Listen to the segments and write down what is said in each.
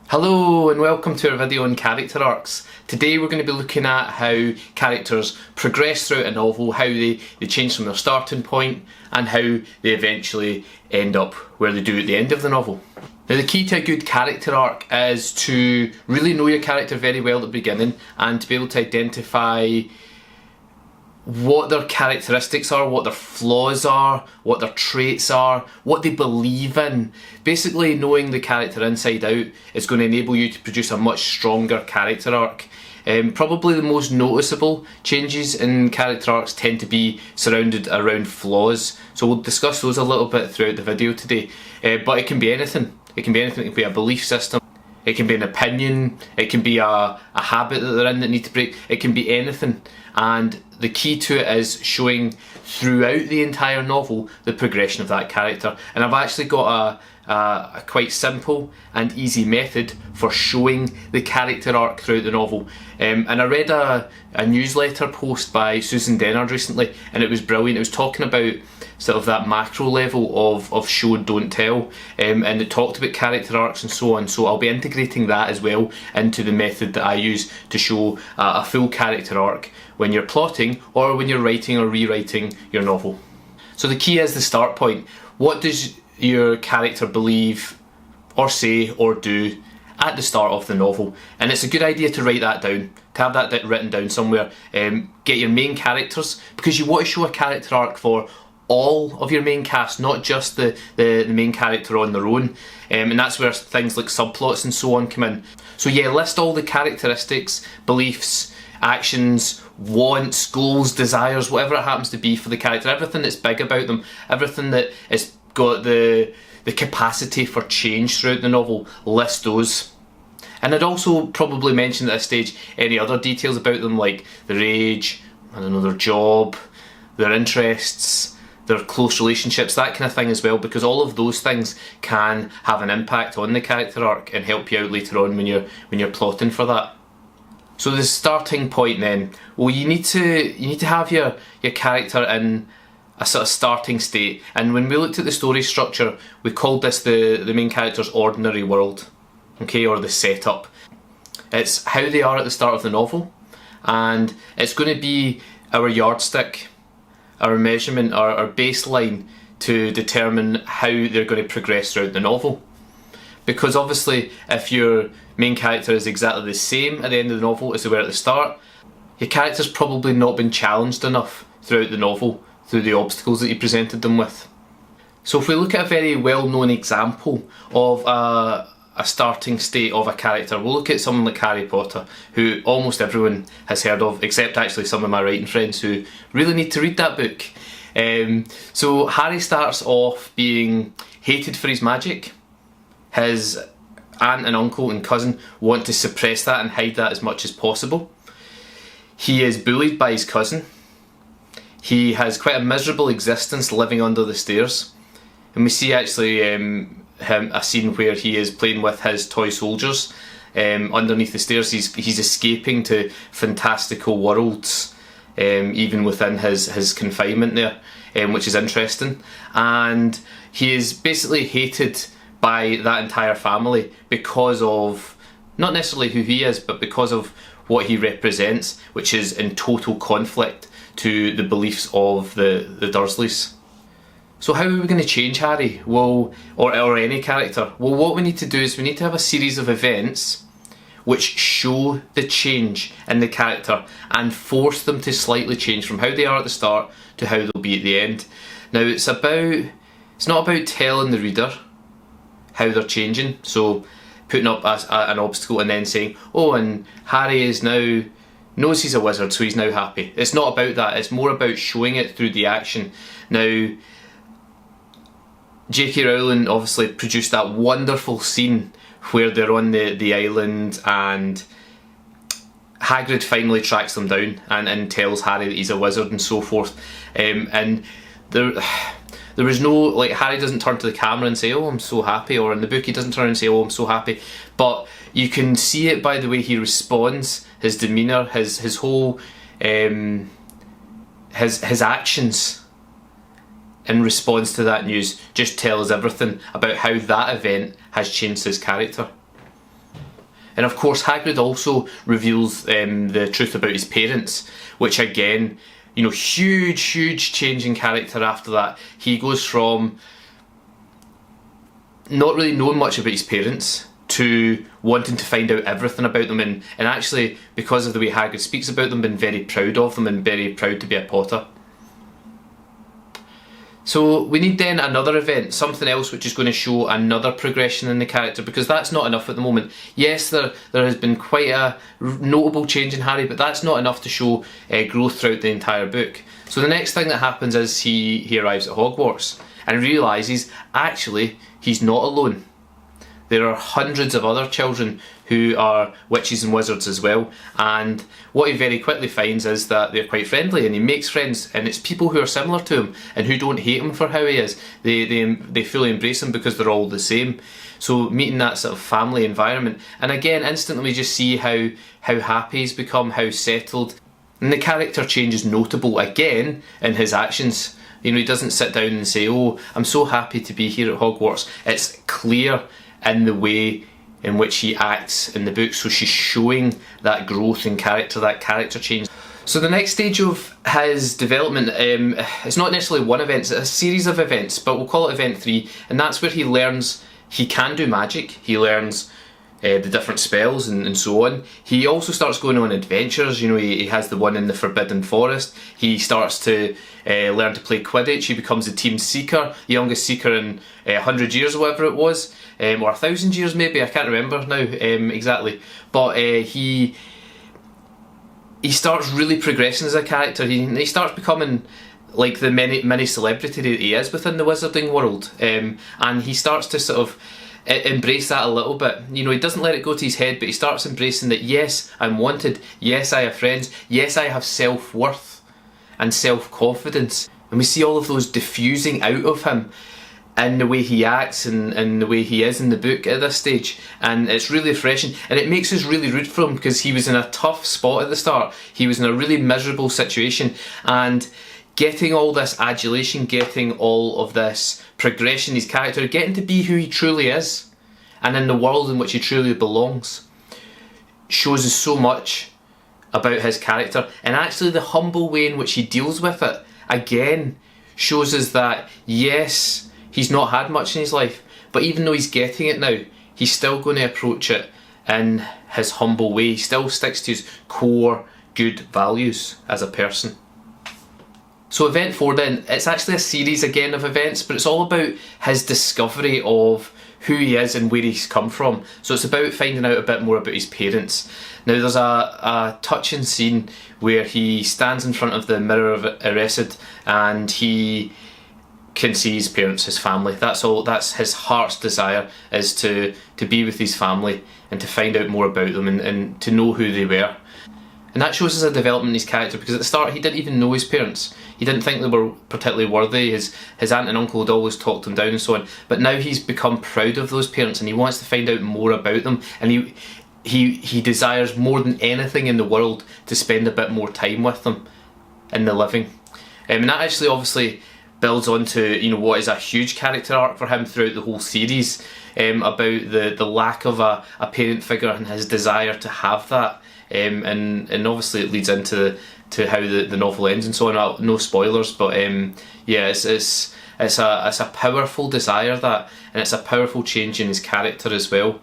Hello and welcome to our video on character arcs. Today we're going to be looking at how characters progress throughout a novel, how they change from their starting point and how they eventually end up where they do at the end of the novel. Now the key to a good character arc is to really know your character very well at the beginning and to be able to identify what their characteristics are, what their flaws are, what their traits are, what they believe in. Basically knowing the character inside out is going to enable you to produce a much stronger character arc. Probably the most noticeable changes in character arcs tend to be surrounded around flaws, so we'll discuss those a little bit throughout the video today. But it can be anything. It can be anything. It can be a belief system, it can be an opinion, it can be a habit that they're in that need to break, it can be anything. And the key to it is showing throughout the entire novel the progression of that character. And I've actually got a quite simple and easy method for showing the character arc throughout the novel. And I read a newsletter post by Susan Dennard recently, and it was brilliant. It was talking about sort of that macro level of show don't tell, and it talked about character arcs and so on. So I'll be integrating that as well into the method that I use to show a full character arc when you're plotting or when you're writing or rewriting your novel. So the key is the start point. What does your character believe or say or do at the start of the novel? And it's a good idea to write that down, to have that written down somewhere. Get your main characters, because you want to show a character arc for all of your main cast, not just the main character on their own. And that's where things like subplots and so on come in. So yeah, list all the characteristics, beliefs, actions, wants, goals, desires, whatever it happens to be for the character, everything that's big about them, everything that has got the capacity for change throughout the novel, list those. And I'd also probably mention at this stage any other details about them, like their age, I don't know, their job, their interests, their close relationships, that kind of thing as well, because all of those things can have an impact on the character arc and help you out later on when you're plotting for that. So the starting point then, well, you need to have your character in a sort of starting state. And when we looked at the story structure, we called this the main character's ordinary world, okay, or the setup. It's how they are at the start of the novel, and it's going to be our yardstick, our measurement, our baseline to determine how they're going to progress throughout the novel. Because obviously if your main character is exactly the same at the end of the novel as they were at the start, your character's probably not been challenged enough throughout the novel through the obstacles that you presented them with. So if we look at a very well-known example of a starting state of a character, we'll look at someone like Harry Potter, who almost everyone has heard of, except actually some of my writing friends who really need to read that book. So Harry starts off being hated for his magic. His aunt and uncle and cousin want to suppress that and hide that as much as possible. He is bullied by his cousin. He has quite a miserable existence living under the stairs. And we see actually a scene where he is playing with his toy soldiers underneath the stairs. He's escaping to fantastical worlds even within his confinement there, which is interesting. And he is basically hated by that entire family because of, not necessarily who he is, but because of what he represents, which is in total conflict to the beliefs of the Dursleys. So how are we going to change Harry? Well, or any character? Well, what we need to do is we need to have a series of events which show the change in the character and force them to slightly change from how they are at the start to how they'll be at the end. Now it's not about telling the reader how they're changing, so putting up an obstacle and then saying, oh, and Harry is now knows he's a wizard, so he's now happy. It's not about that, it's more about showing it through the action. Now, J.K. Rowling obviously produced that wonderful scene where they're on the island and Hagrid finally tracks them down and tells Harry that he's a wizard and so forth. And there was no, like, Harry doesn't turn to the camera and say, oh, I'm so happy, or in the book he doesn't turn and say, oh, I'm so happy. But you can see it by the way he responds, his demeanour, his whole, his actions in response to that news just tell us everything about how that event has changed his character. And of course Hagrid also reveals the truth about his parents, which again, you know, huge change in character after that. He goes from not really knowing much about his parents to wanting to find out everything about them, and actually, because of the way Hagrid speaks about them, being very proud of them and very proud to be a Potter. So we need then another event, something else which is going to show another progression in the character, because that's not enough at the moment. Yes, there has been quite a notable change in Harry, but that's not enough to show growth throughout the entire book. So the next thing that happens is he arrives at Hogwarts and realises actually he's not alone. There are hundreds of other children who are witches and wizards as well, and what he very quickly finds is that they're quite friendly, and he makes friends, and it's people who are similar to him and who don't hate him for how he is. They fully embrace him because they're all the same. So meeting that sort of family environment, and again instantly we just see how happy he's become, how settled, and the character change is notable again in his actions. You know, he doesn't sit down and say, "Oh, I'm so happy to be here at Hogwarts." It's clear in the way in which he acts in the book, so she's showing that growth in character, that character change. So the next stage of his development, it's not necessarily one event, it's a series of events, but we'll call it event 3, and that's where he learns he can do magic. He learns the different spells and so on. He also starts going on adventures. You know, he has the one in the Forbidden Forest. He starts to learn to play Quidditch. He becomes a team seeker, the youngest seeker in 100 years or whatever it was, or 1,000 years maybe, I can't remember now exactly. But he starts really progressing as a character. He starts becoming like the mini celebrity that he is within the wizarding world, and he starts to sort of embrace that a little bit. You know, he doesn't let it go to his head, but he starts embracing that, yes, I'm wanted, yes, I have friends, yes, I have self-worth and self-confidence. And we see all of those diffusing out of him in the way he acts and the way he is in the book at this stage, and it's really refreshing, and it makes us really root for him, because he was in a tough spot at the start. He was in a really miserable situation, and getting all this adulation, getting all of this progression in his character, getting to be who he truly is, and in the world in which he truly belongs, shows us so much about his character. And actually the humble way in which he deals with it, again, shows us that, yes, he's not had much in his life, but even though he's getting it now, he's still going to approach it in his humble way. He still sticks to his core good values as a person. So event 4 then, it's actually a series again of events, but it's all about his discovery of who he is and where he's come from. So it's about finding out a bit more about his parents. Now there's a touching scene where he stands in front of the Mirror of Erised and he can see his parents, his family. That's his heart's desire, is to be with his family and to find out more about them and to know who they were. And that shows us a development in his character, because at the start he didn't even know his parents. He didn't think they were particularly worthy. His aunt and uncle had always talked him down and so on. But now he's become proud of those parents and he wants to find out more about them. And he desires more than anything in the world to spend a bit more time with them in the living. And that actually obviously builds onto, you know, what is a huge character arc for him throughout the whole series, about the lack of a parent figure and his desire to have that. And obviously it leads into how the novel ends and so on. No spoilers, but yeah, it's a powerful desire, that, and it's a powerful change in his character as well.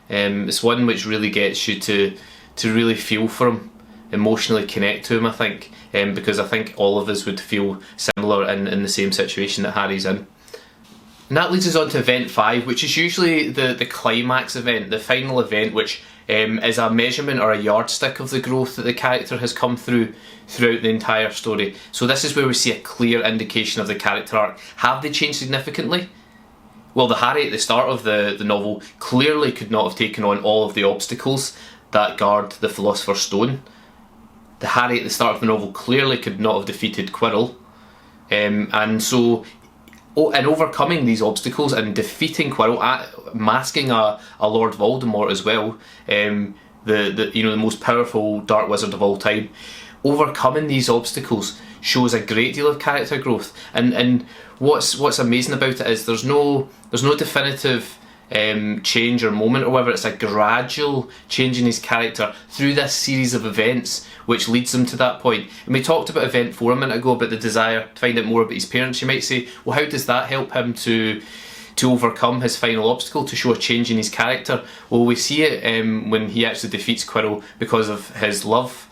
It's one which really gets you to really feel for him, emotionally connect to him, I think, because I think all of us would feel similar in the same situation that Harry's in. And that leads us on to event 5, which is usually the climax event, the final event, which is a measurement or a yardstick of the growth that the character has come through throughout the entire story. So this is where we see a clear indication of the character arc. Have they changed significantly? Well, the Harry at the start of the novel clearly could not have taken on all of the obstacles that guard the Philosopher's Stone. The Harry at the start of the novel clearly could not have defeated Quirrell. And so, in overcoming these obstacles and defeating Quirrell, masking a Lord Voldemort as well, the most powerful dark wizard of all time, overcoming these obstacles shows a great deal of character growth. And what's amazing about it is there's no definitive change or moment or whatever. It's a gradual change in his character through this series of events which leads him to that point. And we talked about event 4 a minute ago, about the desire to find out more about his parents. You might say, well, how does that help him to overcome his final obstacle, to show a change in his character? Well, we see it when he actually defeats Quirrell because of his love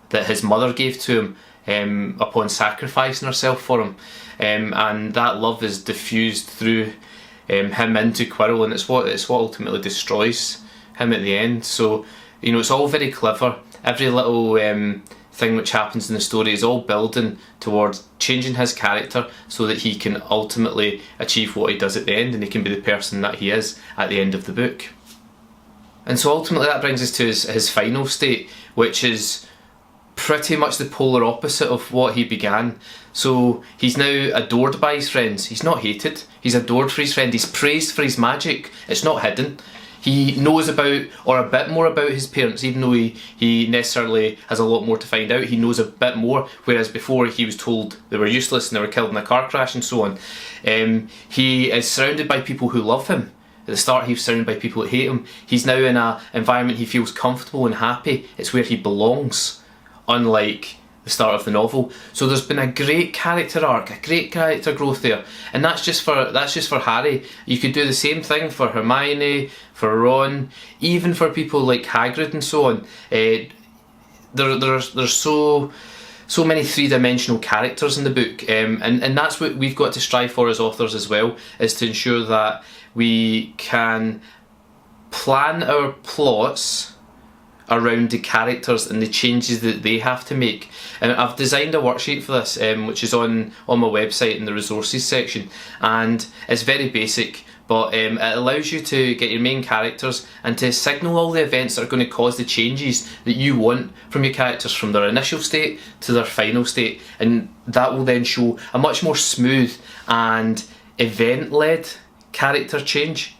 that his mother gave to him upon sacrificing herself for him, and that love is diffused through him into Quirrell, and it's what ultimately destroys him at the end. So, you know, it's all very clever. Every little thing which happens in the story is all building towards changing his character so that he can ultimately achieve what he does at the end, and he can be the person that he is at the end of the book. And so ultimately that brings us to his final state, which is pretty much the polar opposite of what he began. So he's now adored by his friends. He's not hated, he's adored for his friend. He's praised for his magic. It's not hidden. He knows about, or a bit more about, his parents, even though he necessarily has a lot more to find out. He knows a bit more, whereas before he was told they were useless and they were killed in a car crash and so on. He is surrounded by people who love him. At the start he was surrounded by people that hate him. He's now in an environment he feels comfortable and happy. It's where he belongs, unlike the start of the novel. So there's been a great character arc, a great character growth there, and that's just for Harry. You could do the same thing for Hermione, for Ron, even for people like Hagrid and so on. There's so many three-dimensional characters in the book, and that's what we've got to strive for as authors as well, is to ensure that we can plan our plots around the characters and the changes that they have to make. And I've designed a worksheet for this, which is on my website in the resources section, and it's very basic, but it allows you to get your main characters and to signal all the events that are going to cause the changes that you want from your characters, from their initial state to their final state, and that will then show a much more smooth and event-led character change,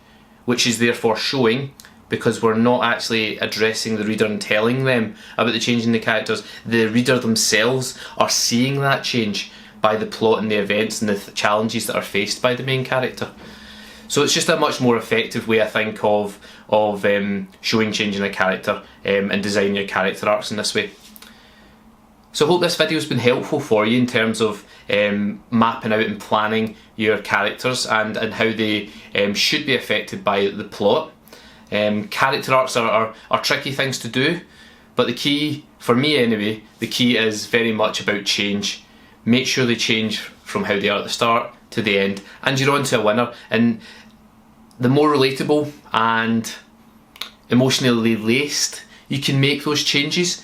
which is therefore showing, because we're not actually addressing the reader and telling them about the change in the characters. The reader themselves are seeing that change by the plot and the events and the challenges that are faced by the main character. So it's just a much more effective way, I think, of showing change in a character and designing your character arcs in this way. So I hope this video has been helpful for you in terms of mapping out and planning your characters and how they should be affected by the plot. Character arcs are tricky things to do, but the key, for me anyway, the key is very much about change. Make sure they change from how they are at the start to the end, and you're on to a winner. And the more relatable and emotionally laced you can make those changes,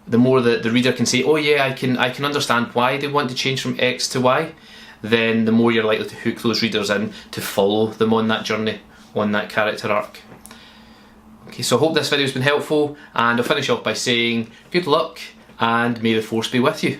the more that the reader can say, oh yeah, I can understand why they want to change from X to Y, then the more you're likely to hook those readers in to follow them on that journey, on that character arc. Okay, so I hope this video has been helpful, and I'll finish off by saying good luck and may the force be with you.